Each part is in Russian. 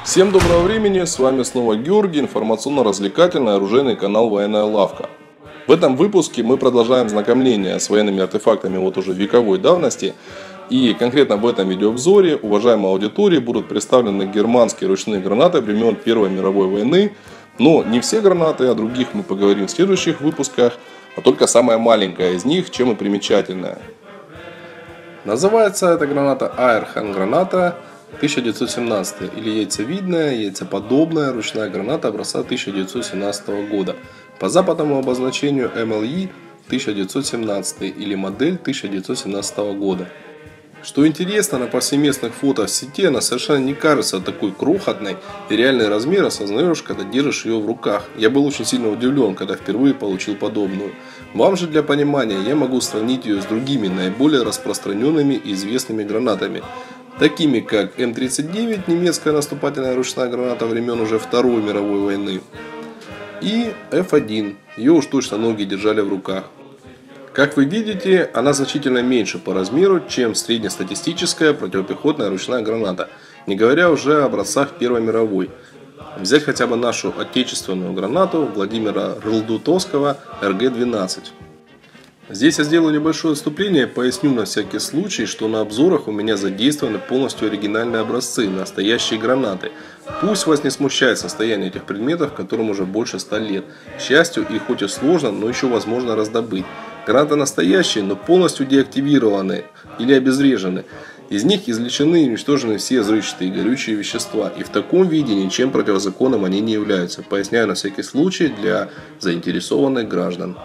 Всем доброго времени, с вами снова Георгий, информационно-развлекательный оружейный канал Военная Лавка. В этом выпуске мы продолжаем знакомление с военными артефактами вот уже вековой давности. И конкретно в этом видеообзоре, уважаемой аудитории, будут представлены германские ручные гранаты времен Первой мировой войны. Но не все гранаты, о других мы поговорим в следующих выпусках, а только самая маленькая из них, чем и примечательная. Называется эта граната Airhand граната 1917 или яйцевидная, яйцеподобная ручная граната образца 1917 года. По западному обозначению MLE 1917 или модель 1917 года. Что интересно, на повсеместных фото в сети она совершенно не кажется такой крохотной, и реальный размер осознаешь, когда держишь ее в руках. Я был очень сильно удивлен, когда впервые получил подобную. Вам же для понимания я могу сравнить ее с другими наиболее распространенными и известными гранатами, такими как М39, немецкая наступательная ручная граната времен уже Второй мировой войны, и F1, ее уж точно многие держали в руках. Как вы видите, она значительно меньше по размеру, чем среднестатистическая противопехотная ручная граната, не говоря уже о образцах Первой мировой. Взять хотя бы нашу отечественную гранату Владимира Рылдутовского РГ-12. Здесь я сделаю небольшое отступление и поясню на всякий случай, что на обзорах у меня задействованы полностью оригинальные образцы, настоящие гранаты. Пусть вас не смущает состояние этих предметов, которым уже больше 100 лет. К счастью, их хоть и сложно, но еще возможно раздобыть. Гранаты настоящие, но полностью деактивированы или обезврежены. Из них извлечены и уничтожены все взрывчатые и горючие вещества, и в таком виде ничем противозаконным они не являются. Поясняю на всякий случай для заинтересованных граждан.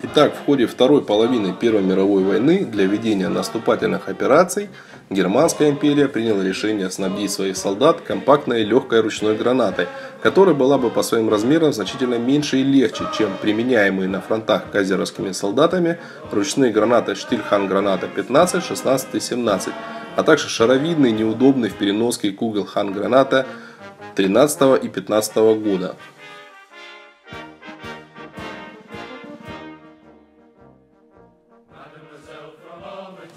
Итак, в ходе второй половины Первой мировой войны для ведения наступательных операций Германская империя приняла решение снабдить своих солдат компактной и легкой ручной гранатой, которая была бы по своим размерам значительно меньше и легче, чем применяемые на фронтах кайзеровскими солдатами ручные гранаты Штильхан граната 15, 16 и 17, а также шаровидный, неудобный в переноске Кугелхан граната 13 и 15 года.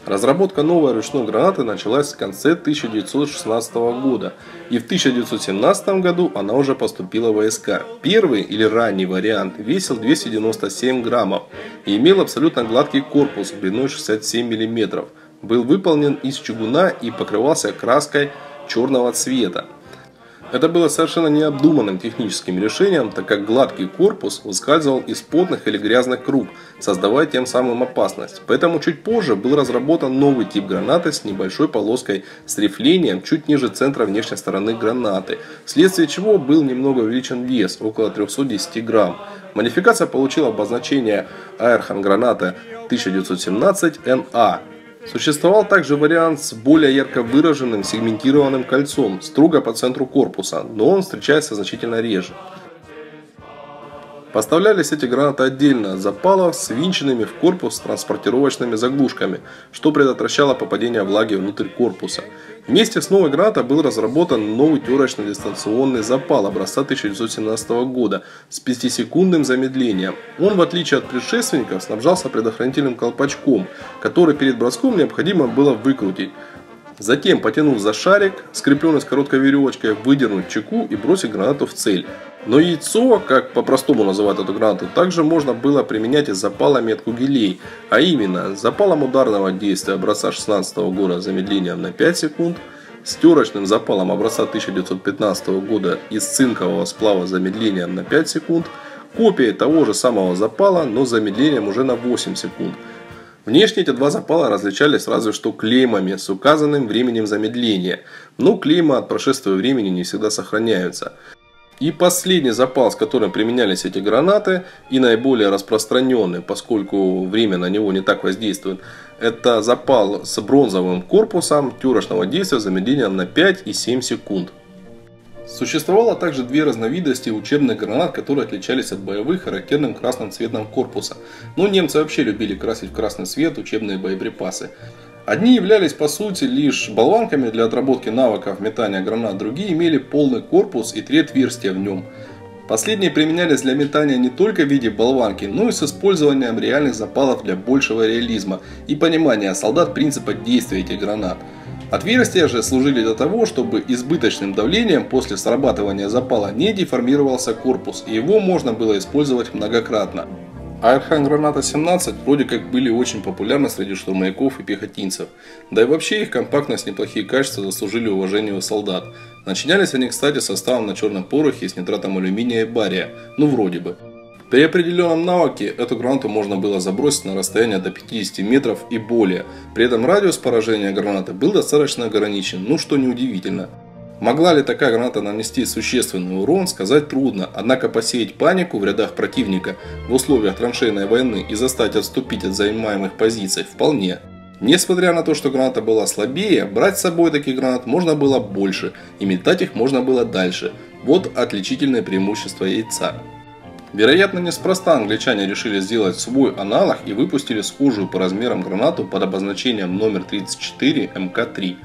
Разработка новой ручной гранаты началась в конце 1916 года, и в 1917 году она уже поступила в войска. Первый или ранний вариант весил 297 граммов и имел абсолютно гладкий корпус длиной 67 мм, был выполнен из чугуна и покрывался краской черного цвета. Это было совершенно необдуманным техническим решением, так как гладкий корпус выскальзывал из потных или грязных рук, создавая тем самым опасность. Поэтому чуть позже был разработан новый тип гранаты с небольшой полоской с рифлением чуть ниже центра внешней стороны гранаты, вследствие чего был немного увеличен вес, около 310 грамм. Модификация получила обозначение Airhand граната 1917 NA. Существовал также вариант с более ярко выраженным сегментированным кольцом, строго по центру корпуса, но он встречается значительно реже. Поставлялись эти гранаты отдельно от запалов с ввинченными в корпус транспортировочными заглушками, что предотвращало попадение влаги внутрь корпуса. Вместе с новой гранатой был разработан новый терочный дистанционный запал образца 1917 года с 5-секундным замедлением. Он, в отличие от предшественников, снабжался предохранительным колпачком, который перед броском необходимо было выкрутить. Затем, потянув за шарик, скрепленный с короткой веревочкой, выдернуть чеку и бросить гранату в цель. Но яйцо, как по-простому называют эту гранату, также можно было применять и с запалами от кугелей, а именно с запалом ударного действия образца 16 года с замедлением на 5 секунд, с терочным запалом образца 1915 года из цинкового сплава с замедлением на 5 секунд, копией того же самого запала, но с замедлением уже на 8 секунд. Внешне эти два запала различались разве что клеймами с указанным временем замедления, но клейма от прошествия времени не всегда сохраняются. И последний запал, с которым применялись эти гранаты, и наиболее распространенный, поскольку время на него не так воздействует, это запал с бронзовым корпусом терочного действия с замедлением на 5 и 7 секунд. Существовало также две разновидности учебных гранат, которые отличались от боевых характерным красным цветом корпуса. Но немцы вообще любили красить в красный цвет учебные боеприпасы. Одни являлись по сути лишь болванками для отработки навыков метания гранат, другие имели полный корпус и 3 отверстия в нем. Последние применялись для метания не только в виде болванки, но и с использованием реальных запалов для большего реализма и понимания солдат принципа действия этих гранат. Отверстия же служили для того, чтобы избыточным давлением после срабатывания запала не деформировался корпус, и его можно было использовать многократно. Айрхан-граната 17 вроде как были очень популярны среди штурмовиков и пехотинцев, да и вообще их компактность и неплохие качества заслужили уважение у солдат. Начинялись они, кстати, составом на черном порохе с нитратом алюминия и бария, ну вроде бы. При определенном навыке эту гранату можно было забросить на расстояние до 50 метров и более, при этом радиус поражения гранаты был достаточно ограничен, ну что неудивительно. Могла ли такая граната нанести существенный урон, сказать трудно, однако посеять панику в рядах противника в условиях траншейной войны и заставить отступить от занимаемых позиций вполне. Несмотря на то, что граната была слабее, брать с собой таких гранат можно было больше и метать их можно было дальше. Вот отличительное преимущество яйца. Вероятно, неспроста англичане решили сделать свой аналог и выпустили схожую по размерам гранату под обозначением номер 34 МК-3.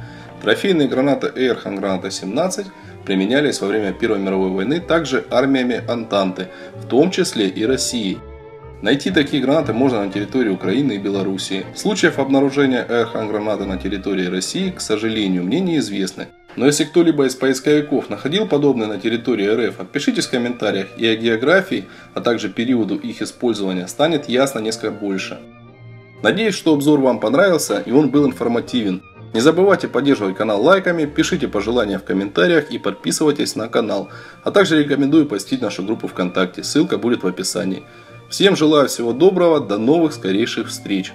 Трофейные гранаты Айрхан-граната 17 применялись во время Первой мировой войны также армиями Антанты, в том числе и Россией. Найти такие гранаты можно на территории Украины и Белоруссии. Случаев обнаружения Айрхан-гранаты на территории России, к сожалению, мне неизвестны. Но если кто-либо из поисковиков находил подобные на территории РФ, отпишитесь в комментариях, и о географии, а также периоду их использования станет ясно несколько больше. Надеюсь, что обзор вам понравился и он был информативен. Не забывайте поддерживать канал лайками, пишите пожелания в комментариях и подписывайтесь на канал. А также рекомендую посетить нашу группу ВКонтакте, ссылка будет в описании. Всем желаю всего доброго, до новых скорейших встреч!